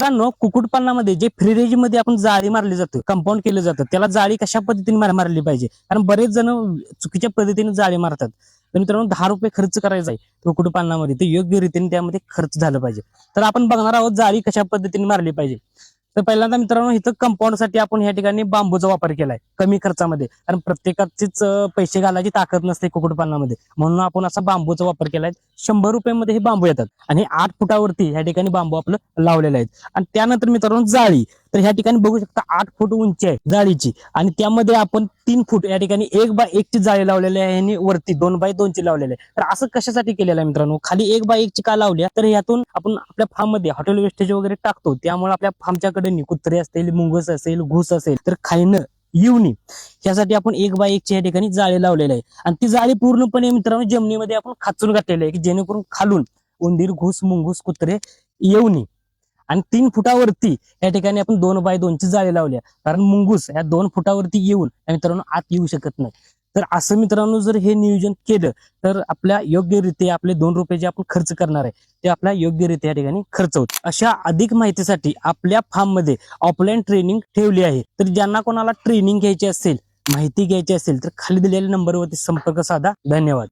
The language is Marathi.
मित्रांनो, कुक्कुटपालनामध्ये जे फ्री रेंज मध्ये आपण जाळी मारली जातं, कंपाऊंड केलं जातं, त्याला जाळी कशा पद्धतीने मारली पाहिजे? कारण बरेच जण चुकीच्या पद्धतीने जाळी मारतात. तर मित्रांनो, 10 रुपये खर्च करायचा आहे कुक्कुटपालनामध्ये, ते योग्य रीतीने त्यामध्ये खर्च झालं पाहिजे. तर आपण बघणार आहोत जाळी कशा पद्धतीने मारली पाहिजे. तर पहिल्यांदा मित्रांनो, इथं कंपाऊंड साठी आपण या ठिकाणी बांबूचा वापर केलाय कमी खर्चामध्ये, कारण प्रत्येकाचीच पैसे घालायची ताकद नसते कुक्कुटपालनामध्ये, म्हणून आपण असा बांबूचा वापर केलाय. 100 रुपयामध्ये हे बांबू येतात आणि 8 फुटावरती या ठिकाणी बांबू आपलं लावलेलं आहे. आणि त्यानंतर मित्रांनो जाळी, तर ह्या ठिकाणी बघू शकता 8 फूट उंची आहे जाळीची, आणि त्यामध्ये आपण 3 फूट या ठिकाणी 1 बाय 1 ची जाळी लावलेली आहे आणि वरती 2 बाय 2 ची लावलेली आहे. तर असं कशासाठी केलेलं आहे मित्रांनो? खाली 1 बाय 1 ची का लावल्या? तर यातून आपण आपल्या फार्म मध्ये हॉटेल वेस्टेज वगैरे टाकतो, त्यामुळे आपल्या फार्मच्या कडे कुत्रे असतील, मुंगस असेल, घुस असेल, तर खाणं येऊ नये यासाठी आपण 1 बाय 1 ची या ठिकाणी जाळी लावलेली आहे. आणि ती जाळी पूर्णपणे मित्रांनो जमिनीमध्ये आपण खाचून घातलेली आहे, की जेणेकरून खालून उंदीर, घुस, मुंगूस, कुत्रे येऊ नये. आणि 3 फुटावरती या ठिकाणी आपण 2 बाय 2 ची जाळी लावली, कारण मुंगूस या 2 फुटावरती येऊन मित्रांनो आत येऊ शकत नाही. तर असं मित्रांनो जर हे नियोजन केलं तर आपल्या योग्यरीत्या आपले 2 रुपये जे आपण खर्च करणार आहे ते आपल्या योग्यरीत्या या ठिकाणी खर्च होत. अशा अधिक माहितीसाठी आपल्या फार्म मध्ये ऑफलाईन ट्रेनिंग ठेवली आहे. तर ज्यांना कोणाला ट्रेनिंग घ्यायची असेल, माहिती घ्यायची असेल, तर खाली दिलेल्या नंबरवरती संपर्क साधा. धन्यवाद.